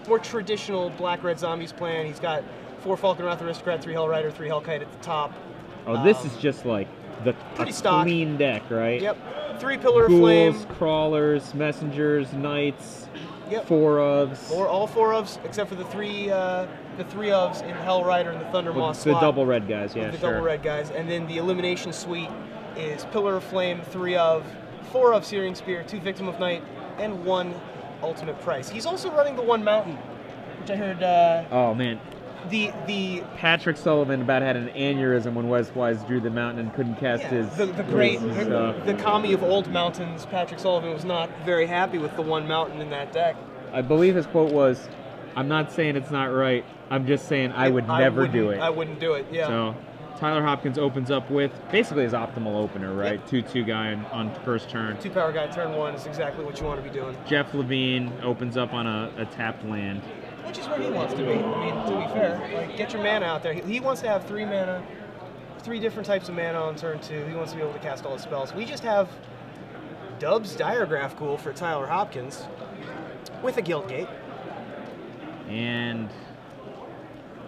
more traditional Black-Red Zombies plan. He's got 4 Falcon Wrath Aristocrat, 3 Hell Rider, 3 Hellkite at the top. Oh, this is just like pretty stock. Clean deck, right? Yep. 3 Pillar of Ghouls, Flame. crawlers, messengers, knights. Yep. 4 ofs. All 4 ofs, except for the 3 ofs in Hell Rider and the Thunder Moth The slot. double red guys, yeah, The sure. double red guys. And then the Elimination Suite is Pillar of Flame, 3 of, 4 of Searing Spear, 2 Victim of Night, and 1 Ultimate Price. He's also running the 1 Mountain, which I heard... oh, man. The Patrick Sullivan about had an aneurysm when Wes Wise drew the mountain and couldn't cast his... The commie of old mountains, Patrick Sullivan, was not very happy with the 1 Mountain in that deck. I believe his quote was, "I'm not saying it's not right, I'm just saying I would never do it." I wouldn't do it, yeah. So, Tyler Hopkins opens up with basically his optimal opener, right? Yep. 2/2 guy on first turn. 2 power guy, turn 1 is exactly what you want to be doing. Jeff Levine opens up on a tapped land. Which is where he wants to be. I mean, to be fair, like, get your mana out there. He wants to have 3 mana, 3 different types of mana on turn 2. He wants to be able to cast all his spells. We just have Dub's Diregraph Ghoul for Tyler Hopkins with a Guild Gate. And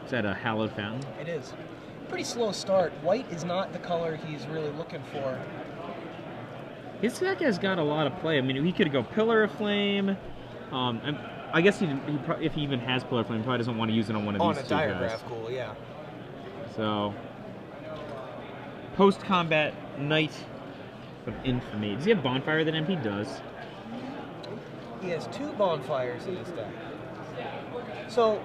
is that a Hallowed Fountain? It is. Pretty slow start. White is not the color he's really looking for. His deck has got a lot of play. I mean, he could go Pillar of Flame. And I guess if he even has Pillar of Flame, he probably doesn't want to use it on one of these 2 guys. On a Diregraph Ghoul, yeah. So, post-combat Knight of Infamy. Does he have Bonfire that MP does? He has 2 bonfires in his deck. So,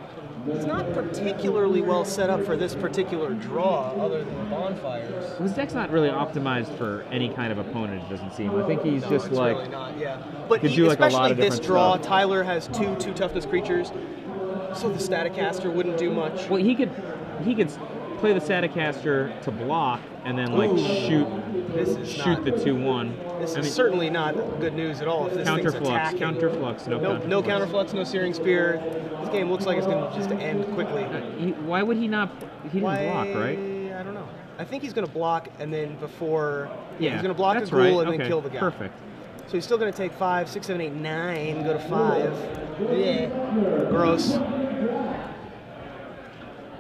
he's not particularly well set up for this particular draw, other than the bonfires. His deck's not really optimized for any kind of opponent, it doesn't seem. I think he's just it's like... really not, yeah. But could do like a especially lot of this different draw, stuff. Tyler has 2 toughness creatures, so the Staticaster wouldn't do much. Well, he could play the Staticaster to block and then like shoot the 2/1. This is certainly not good news at all. If this thing's attacking. Counterflux, no counterflux, no Searing Spear. This game looks like it's going to just end quickly. Why would he not? He didn't block, right? I don't know. I think he's going to block and then before. Yeah, he's going to block a ghoul and then kill the guy. Perfect. So he's still going to take 5, 6, 7, 8, 9, go to 5. Yeah. Gross.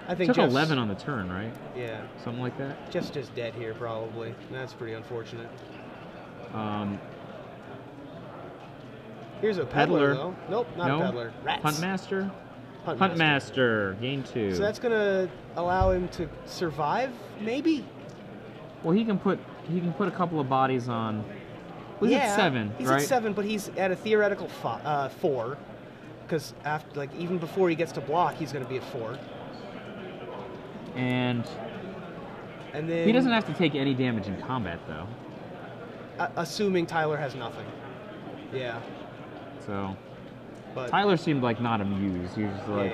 I think took Jeff's 11 on the turn, right? Yeah. Something like that. Jeff's just dead here, probably. That's pretty unfortunate. Here's a peddler, though. Nope, not a peddler. Rats. Huntmaster? Huntmaster. Gain 2. So that's going to allow him to survive, maybe? Well, he can put a couple of bodies on. Well, he's at 7, he's right? at 7, but he's at a theoretical 4. Because after, like, even before he gets to block, he's going to be at 4. And then he doesn't have to take any damage in combat, though. Assuming Tyler has nothing. Yeah. So, but Tyler seemed like not amused. He was like,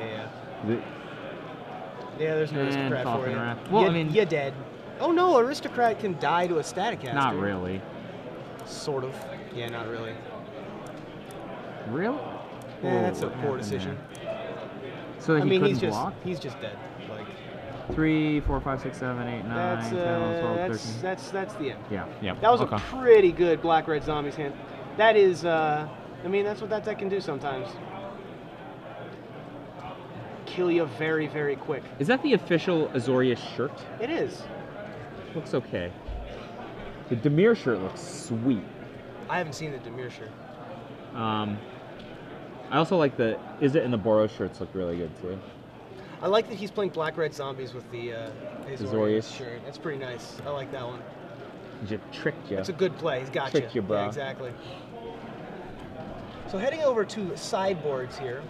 there's no Aristocrat for you. Well, I mean, you're dead. Oh no, Aristocrat can die to a Staticaster. Not really. Sort of. Yeah, not really. Really? Yeah, that's a poor decision. So that he couldn't block? He's just dead. Like 3, 4, 5, 6, 7, 8, 9, 10, 11, 12, 13. That's the end. Yeah. That was a pretty good Black-Red Zombies hand. That is, I mean, that's what that deck can do sometimes. Kill you very, very quick. Is that the official Azorius shirt? It is. Looks okay. The Demir shirt looks sweet. I haven't seen the Demir shirt. I also like the Izzet and the Boros shirts look really good too. I like that he's playing Black-Red Zombies with the Azorius shirt. That's pretty nice. I like that one. He just tricked you. It's a good play. He's got you. Tricked you, bro. Yeah, exactly. So heading over to sideboards here.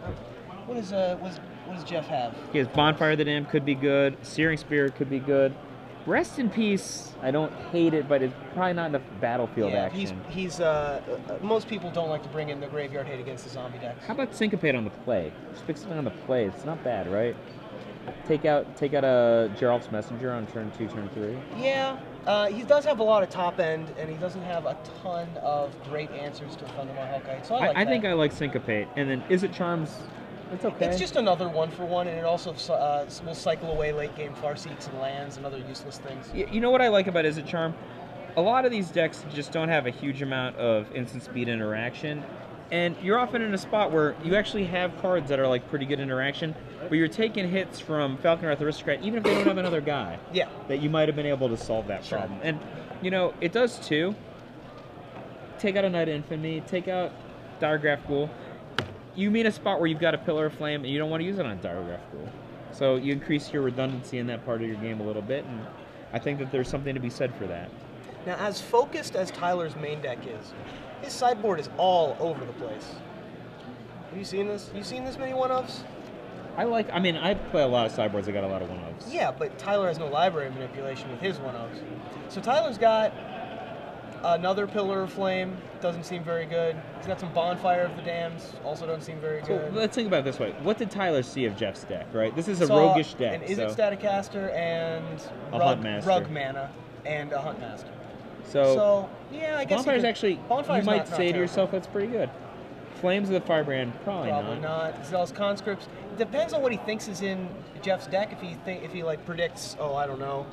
What does Jeff have? He has Bonfire of the Damned could be good. Searing Spear could be good. Rest in Peace, I don't hate it, but it's probably not enough battlefield action. He's most people don't like to bring in the Graveyard Hate against the zombie decks. How about Syncopate on the play? Just pick something on the play. It's not bad, right? Take out a Geralt's Messenger on turn 2, turn 3. Yeah, he does have a lot of top end, and he doesn't have a ton of great answers to Thundermaw Hellkite. So I think I like Syncopate, and then Izzet Charms. It's okay. It's just another 1-for-1, and it also will cycle away late game Farseeks and lands and other useless things. You know what I like about Izzet Charm? A lot of these decks just don't have a huge amount of instant speed interaction, And you're often in a spot where you actually have cards that are like pretty good interaction, but you're taking hits from Falcon Wrath Aristocrat, even if they don't have another guy. Yeah. That you might have been able to solve that problem. And, you know, it does too. Take out a Knight of Infamy, take out Diregraph Ghoul. You mean a spot where you've got a Pillar of Flame and you don't want to use it on Diregraph Ghoul. So you increase your redundancy in that part of your game a little bit, and I think that there's something to be said for that. Now, as focused as Tyler's main deck is, his sideboard is all over the place. Have you seen this? You seen this many one-ofs? I play a lot of sideboards that got a lot of one-ofs. Yeah, but Tyler has no library manipulation with his one-ofs. So Tyler's got another Pillar of Flame, doesn't seem very good. He's got some Bonfire of the Damns, also doesn't seem very good. So let's think about it this way. What did Tyler see of Jeff's deck, right? This is a Saw roguish deck. An Izzet Staticaster and a Hunt Master. Rug Mana and a Hunt Master. So yeah, I guess Bonfire's actually, Bonfire's you might not say to terrible. yourself, that's pretty good. Flames of the Firebrand, probably not. Zealous Conscripts. It depends on what he thinks is in Jeff's deck. If he like predicts, I don't know,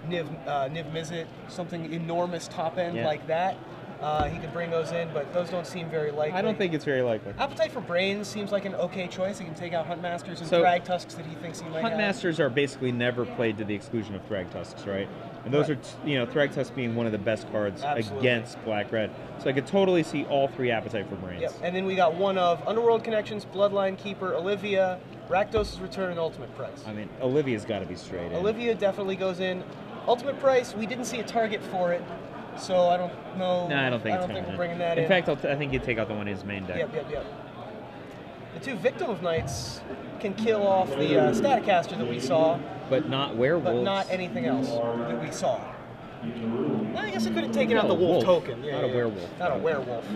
Niv Mizzet, something enormous top end like that, he could bring those in, but those don't seem very likely. I don't think it's very likely. Appetite for Brains seems like an okay choice. He can take out Hunt Masters and Thrag Tusks that he thinks he might have. Hunt Masters are basically never played to the exclusion of Thrag Tusks, right? And those are, Thrag Tusks being one of the best cards against Black-Red. So I could totally see all three Appetite for Brains. Yep. And then we got one of Underworld Connections, Bloodline Keeper, Olivia, Rakdos' Return, and Ultimate Price. I mean, Olivia's got to be straight in. Olivia definitely goes in. Ultimate Price, we didn't see a target for it, so I don't know. No, I don't think we're bringing that in. In fact, I think you take out the one in his main deck. Yep. The two Victim of Knights can kill off the Staticaster that we saw. But not werewolves. But not anything else that we saw. Well, I guess it could have taken out the wolf token. Not a werewolf. Not a werewolf.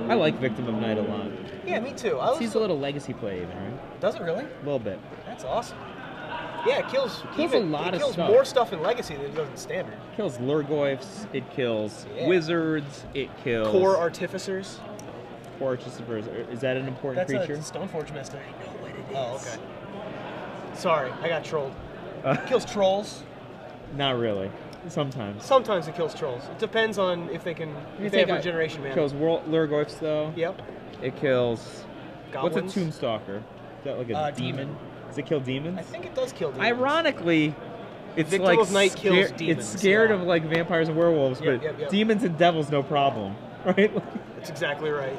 I like Victim of Night a lot. Yeah, me too. Sees a little legacy play even, right? Does it really? A little bit. That's awesome. Yeah, it kills a lot of stuff. It kills more stuff in Legacy than it does in Standard. It kills Lurgoyfs, it kills Wizards, it kills... Core Artificers. Core Artificers. Is that an important creature? That's a Stoneforge Mystic. I know what it is. Oh, okay. Sorry, I got trolled. It kills Trolls. Not really. Sometimes. Sometimes it kills Trolls. It depends on if they have regeneration mana. It kills Lurgoyfs, though. Yep. It kills... Goblins. What's a Tombstalker? Is that like a demon? Does it kill demons? I think it does kill demons. Ironically, it's Victim like of Night kills demons. It's scared of like vampires and werewolves, but demons and devils no problem, right? That's exactly right.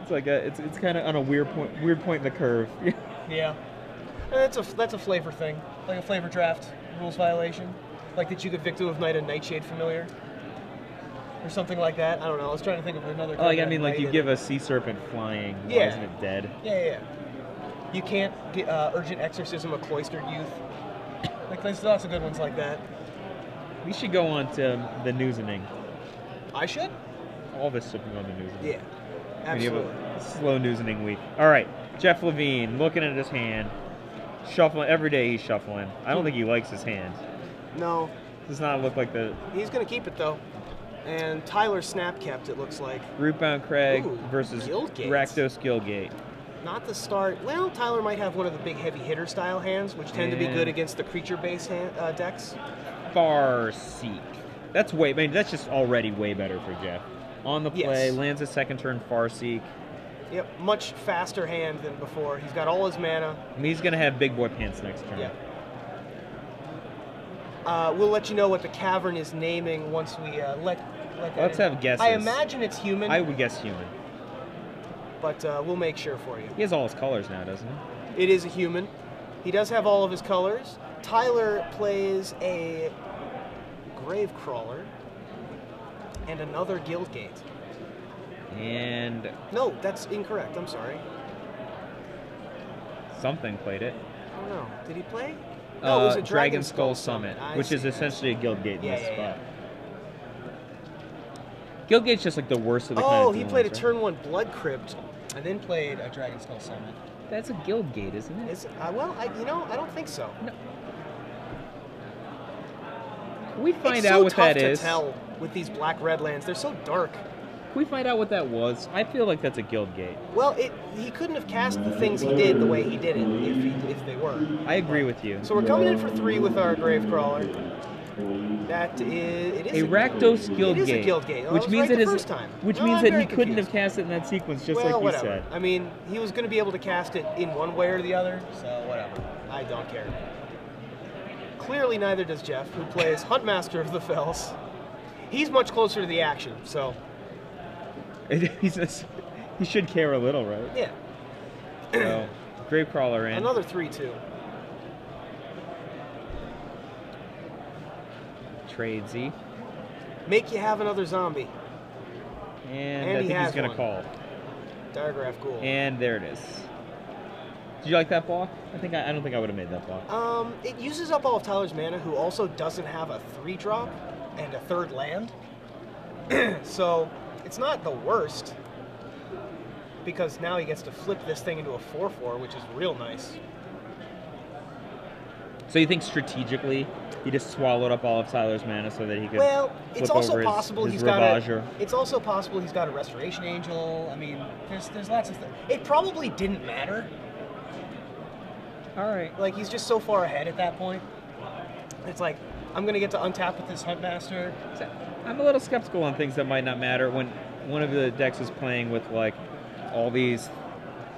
It's like it's kind of on a weird point in the curve. Yeah, and that's a flavor thing, like a flavor draft rules violation, like that you could Victim of Night a Nightshade Familiar. Or something like that. I don't know. I was trying to think of another. Like you give a sea serpent flying. Why isn't it dead? Yeah. You can't get Urgent Exorcism of Cloistered Youth. Like there's lots of good ones like that. We should go on to the newsening. I should? All of us should go on to newsening. Yeah, absolutely. We have a slow newsening week. All right, Jeff Levine looking at his hand, shuffling every day. He's shuffling. I don't think he likes his hand. No. Does not look like the. He's gonna keep it though. And Tyler snap kept, it looks like. Rootbound Craig versus Rakdos Guildgate. Not the start. Well, Tyler might have one of the big heavy hitter style hands, which tend to be good against the creature-based decks. Farseek. That's just already way better for Jeff. On the play, lands a second turn Farseek. Yep, much faster hand than before. He's got all his mana. And he's going to have Big Boy Pants next turn. Yeah. We'll let you know what the cavern is naming once we Let's have guesses. I imagine it's human. I would guess human. But we'll make sure for you. He has all his colors now, doesn't he? It is a human. He does have all of his colors. Tyler plays a Gravecrawler and another Guildgate. And... No, that's incorrect. I'm sorry. Something played it. I don't know. Did he play? No, it was a Dragon Skull Summit, which is essentially a Guildgate in this spot. Guildgate's just like the worst of the kind of he played a turn 1 Blood Crypt and then played a Dragon Skull Summit. That's a Guildgate, isn't it? Well, I don't think so. No. Can we find out what that is? It's so tough to tell with these black-red lands. They're so dark. Can we find out what that was? I feel like that's a Guildgate. Well, he couldn't have cast the things he did the way he did it if they were. I agree with you. So we're coming in for 3 with our Gravecrawler. That is, it is A Rakdos guild it is gate, a guild gate. which means right that the first time. which No, means I'm that very he couldn't confused. have cast it in that sequence, just Well, like you whatever. said. I mean, he was going to be able to cast it in one way or the other, so whatever. I don't care. Clearly, neither does Jeff, who plays Huntmaster of the Fells. He's much closer to the action, so He should care a little, right? yeah. So, Gravecrawler in. Another 3/2. Tradesy. Make you have another zombie. And And I he think he's has going to one. call. Diagraph Ghoul. And there it is. Did you like that block? I don't think I would have made that block. It uses up all of Tyler's mana, who also doesn't have a 3-drop and a third land. So it's not the worst, because now he gets to flip this thing into a 4/4, which is real nice. So you think strategically he just swallowed up all of Tyler's mana so that he could Well, it's flip also over possible his he's got a. Ravager? It's also possible he's got a Restoration Angel. I mean, there's lots of things. It probably didn't matter. All right. Like, he's just so far ahead at that point. It's like, I'm gonna get to untap with this Huntmaster. I'm a little skeptical on things that might not matter when one of the decks is playing with like all these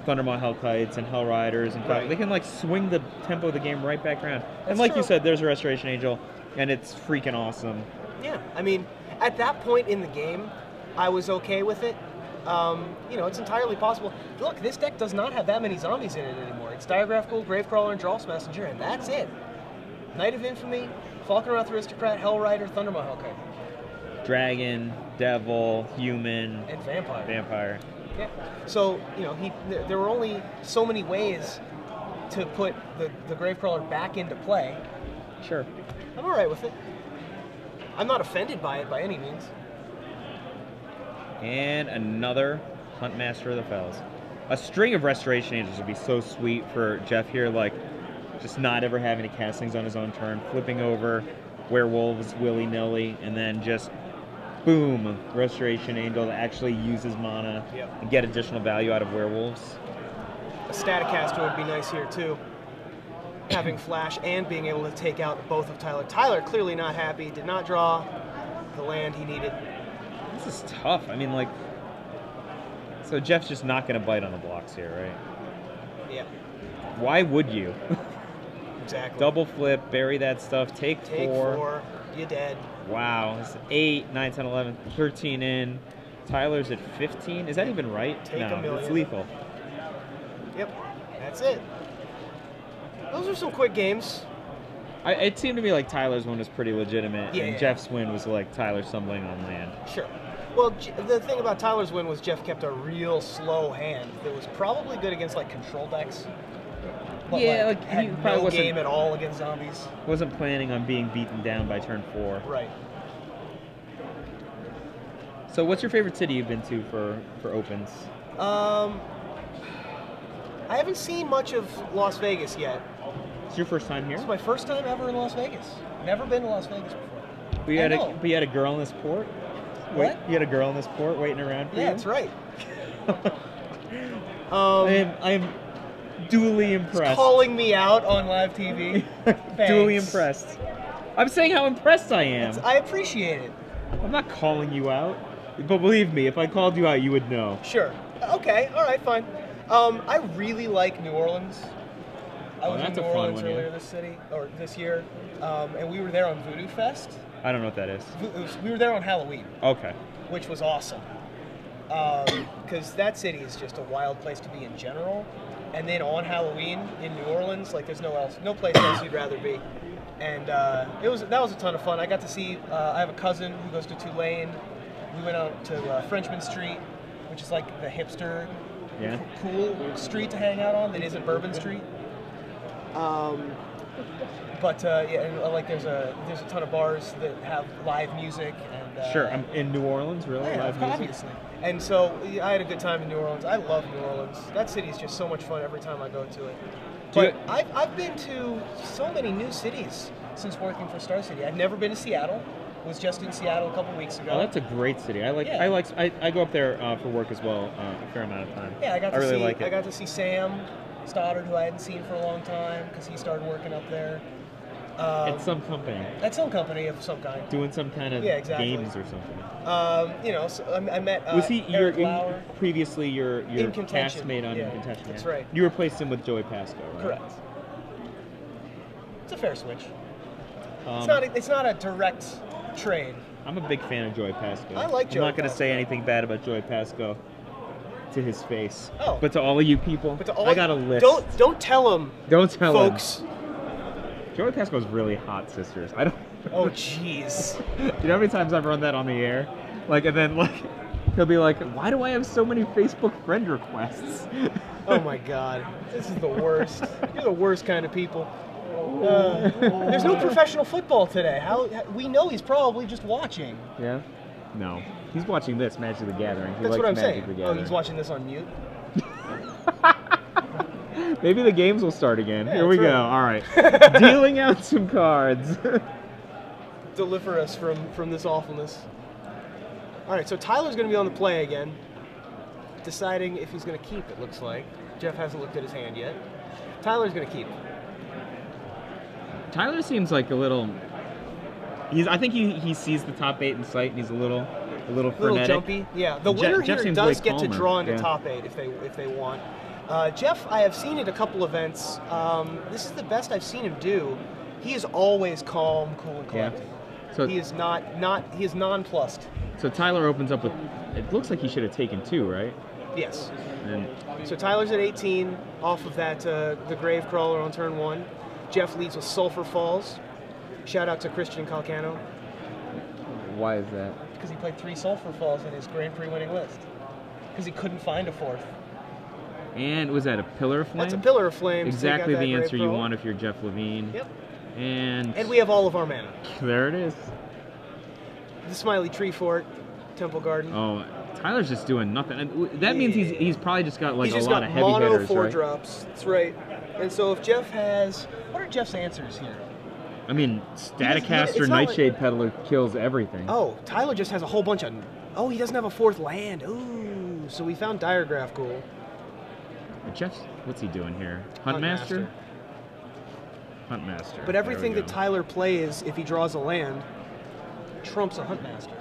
Thundermaw Hellkites and Hellriders and Right. they can like swing the tempo of the game right back around. That's and like true. you said, there's a Restoration Angel, and it's freaking awesome. Yeah, I mean, at that point in the game, I was okay with it. You know, it's entirely possible. Look, this deck does not have that many zombies in it anymore. It's Diagraph Ghoul, Gravecrawler, and Drolf's Messenger, and that's it. Knight of Infamy, Falkenrath Aristocrat, Hellrider, Thundermaw Hellkite. Dragon, Devil, Human, And Vampire. Vampire. Yeah. So, you know, there were only so many ways to put the Gravecrawler back into play. Sure. I'm alright with it. I'm not offended by it by any means. And another Huntmaster of the Fells. A string of Restoration Angels would be so sweet for Jeff here, like just not ever having any castings on his own turn, flipping over werewolves willy-nilly, and then just boom, Restoration Angel that actually uses mana Yep. and get additional value out of werewolves. A Staticaster would be nice here too. Having Flash and being able to take out both of Tyler. Tyler clearly not happy, did not draw the land he needed. This is tough. I mean, like, so Jeff's just not going to bite on the blocks here, right? Yeah, Why would you? exactly. Double flip, bury that stuff, take four. You dead. Wow, it's 8, 9, 10, 11, 13 in. Tyler's at 15. Is that even right? Take no, a million. it's lethal. Yep, that's it. Those are some quick games. It seemed to me like Tyler's one was pretty legitimate, Yeah, and yeah. Jeff's win was like Tyler stumbling on land. Sure. Well, the thing about Tyler's win was Jeff kept a real slow hand that was probably good against like control decks. But Yeah, like, he had probably no wasn't- game at all against zombies. Wasn't planning on being beaten down by turn 4. Right. So what's your favorite city you've been to for opens? I haven't seen much of Las Vegas yet. It's your first time here? This is my first time ever in Las Vegas. Never been to Las Vegas before. But you, I had know. but you had a girl in this port? What? You had a girl in this port waiting around for you? Yeah, that's right. I am duly impressed. Calling me out on live TV. Duly Thanks. impressed. I'm saying how impressed I am. I appreciate it. I'm not calling you out. But believe me, if I called you out, you would know. Sure. Okay. All right. Fine. I really like New Orleans. I was in that's New a fun Orleans one, yeah. earlier this year, and we were there on Voodoo Fest. I don't know what that is. We were there on Halloween, Okay. which was awesome. Because that city is just a wild place to be in general. And then on Halloween in New Orleans, like there's no place else you'd rather be. And that was a ton of fun. I got to see. I have a cousin who goes to Tulane. We went out to Frenchman Street, which is like the hipster, Yeah. cool street to hang out on that isn't Bourbon Street. Yeah, and, like there's a ton of bars that have live music and. Sure. I'm in New Orleans, really? Yeah, Live music? obviously. And so I had a good time in New Orleans. I love New Orleans. That city is just so much fun every time I go to it. But I've been to so many new cities since working for Star City. I've never been to Seattle. Was just in Seattle a couple weeks ago. Oh, that's a great city. I go up there for work as well a fair amount of time. Yeah, I got to it. see Sam Stoddard, who I hadn't seen for a long time because he started working up there. At some company. At some company of some kind. Doing some kind of games or something. You know, so I met Was he previously your contention. castmate on Yeah, In Contention? that's right. You replaced him with Joey Pasco, right? Correct. It's a fair switch. It's not a direct trade. I'm a big fan of Joey Pasco. I like Joey I'm not going to Pasco. say anything bad about Joey Pasco to his face. Oh. But to all of you people, I got a list. Don't tell him. Don't tell folks. him. Joey Pasco's really hot sisters. I don't. Oh, jeez. You know how many times I've run that on the air? Like, and then like, he'll be like, "Why do I have so many Facebook friend requests?" Oh my God, this is the worst. You're the worst kind of people. There's no professional football today. How we know he's probably just watching. Yeah. No, he's watching this Magic the Gathering. That's what I'm saying. Oh, he's watching this on mute. Maybe the games will start again. Yeah, Here we go. All right. Dealing out some cards. Deliver us from this awfulness. All right, so Tyler's going to be on the play again, deciding if he's going to keep, it looks like. Jeff hasn't looked at his hand yet. Tyler's going to keep. Tyler seems like a little... I think he sees the top 8 in sight, and he's a little frenetic. A little jumpy. Yeah, the winner Jeff here does get to draw into top 8 if they want. Jeff, I have seen at a couple events. This is the best I've seen him do. He is always calm, cool, and collected. Yeah. So he is he is nonplussed. So Tyler opens up with. It looks like he should have taken 2, right? Yes. And so Tyler's at 18 off of that the Grave Crawler on turn 1. Jeff leads with Sulphur Falls. Shout out to Christian Calcano. Why is that? Because he played 3 Sulphur Falls in his Grand Prix winning list. Because he couldn't find a 4th. And was that a Pillar of Flame? That's a Pillar of Flame. Exactly so the answer you want if you're Jeff Levine. Yep. And we have all of our mana. There it is. The Smiley Tree Fort, Temple Garden. Oh, Tyler's just doing nothing. And that means he's probably just got like a lot of heavy hitters, mono 4 right? drops. That's right. And so if Jeff has, what are Jeff's answers here? I mean, Staticaster Nightshade Peddler kills everything. Oh, Tyler just has a whole bunch of. Oh, he doesn't have a 4th land. Ooh, so we found Diregraph Ghoul. Jeff's, what's he doing here? Huntmaster? Huntmaster. But everything that Tyler plays, if he draws a land, trumps a Huntmaster.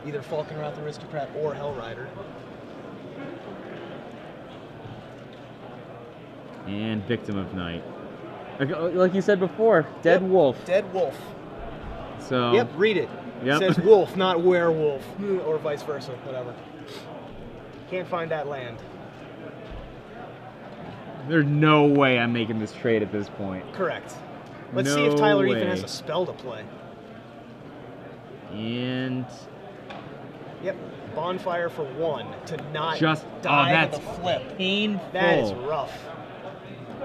Either Falkenrath Aristocrat or Hellrider. And Victim of Night. Like you said before, Dead Wolf. Dead Wolf. So. Yep, read it. Yep. It says wolf, not werewolf. Or vice versa, whatever. Can't find that land. There's no way I'm making this trade at this point. Correct. Let's see if Tyler even has a spell to play. And... Yep, Bonfire for 1 to not just die to the flip. Painful. That is rough.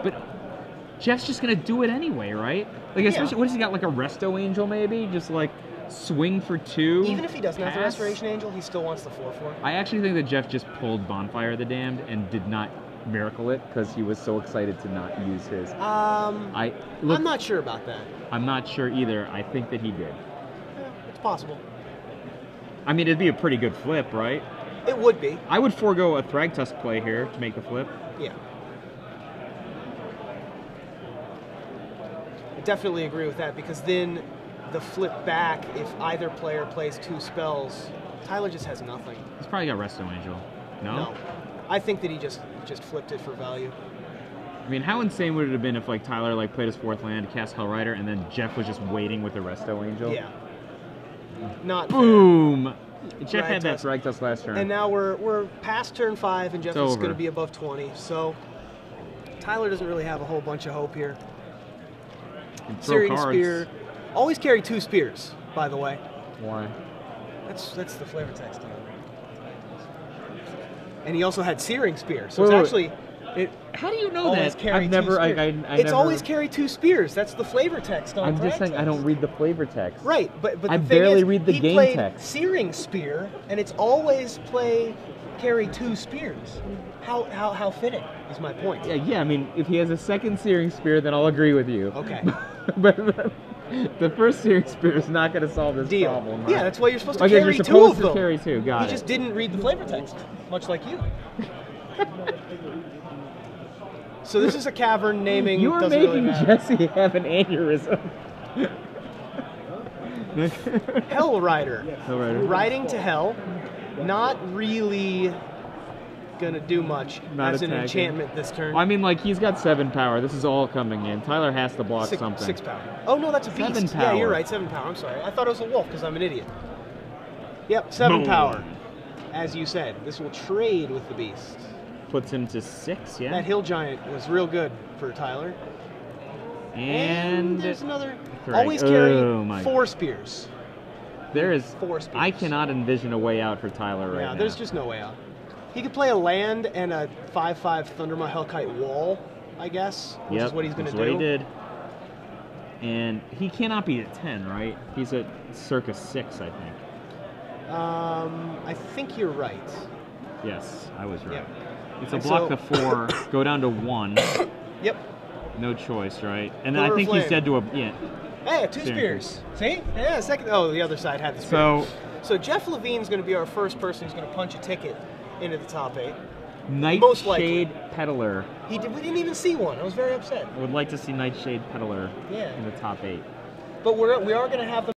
But Jeff's just gonna do it anyway, right? Like, especially what has he got? Like a Resto Angel, maybe? Just like swing for 2. Even if he doesn't have the Restoration Angel, he still wants the 4/4. I actually think that Jeff just pulled Bonfire of the Damned and did not miracle it because he was so excited to not use his. I'm not sure about that. I'm not sure either. I think that he did. Yeah, it's possible. I mean, it'd be a pretty good flip, right? It would be. I would forego a Thragtusk play here to make the flip. Yeah. I definitely agree with that, because then the flip back, if either player plays 2 spells, Tyler just has nothing. He's probably got Resto Angel. No? I think that he just flipped it for value. I mean, how insane would it have been if like Tyler like played his 4th land, cast Hellrider, and then Jeff was just waiting with the Resto Angel? Yeah. Not boom. Jeff had that Thragtusk last turn. And now we're past turn 5, and Jeff is going to be above 20. So Tyler doesn't really have a whole bunch of hope here. Searing Spear. Always carry 2 spears, by the way. Why? That's the flavor text. And he also had Searing Spear, so it's actually. How do you know that? Carry it's always carry 2 spears. That's the flavor text on I'm just saying I don't read the flavor text. Right, but I barely read the game text. Searing Spear, and it's always carry 2 spears. How fitting is my point. Yeah. I mean, if he has a 2nd Searing Spear, then I'll agree with you. Okay. But the 1st Searing Spear is not going to solve this problem. Right? Yeah, that's why you're supposed to carry 2 of them. You're supposed to carry 2. Got it. He just didn't read the flavor text, much like you. So this is a cavern naming. You are doesn't really making matter. Jesse have an aneurysm. Hell Rider. Hell Rider. Riding to hell. Not really gonna do much Not as an attacking. enchantment this turn. I mean, like, he's got 7 power. This is all coming in. Tyler has to block something. 6 power. Oh no, that's a beast. 7 Yeah, you're power. right. 7 power. I'm sorry. I thought it was a wolf because I'm an idiot. Yep, 7 Boom. power. As you said, this will trade with the beast. Puts him to 6, yeah. That hill giant was real good for Tyler. And there's another. Right. Always carry Oh, my 4 spears. there is. 4 spears. I cannot envision a way out for Tyler right Yeah, now. there's just no way out. He could play a land and a 5/5 Thundermaw Hellkite wall, I guess, which is what he's going to do. That's what he did. And he cannot be at 10, right? He's at circa 6, I think. I think you're right. Yes, I was right. Yep. It's a And block so- the 4, go down to 1. Yep. No choice, right? And then Pillar I of think he's Flame. dead to a yeah. Hey, 2 spears. See? Yeah, second. Oh, the other side had the spear. So Jeff Levine's going to be our first person who's going to punch a ticket into the top 8. Most likely. Nightshade Peddler. We didn't even see one. I was very upset. I would like to see Nightshade Peddler Yeah. in the top 8. But we are going to have them.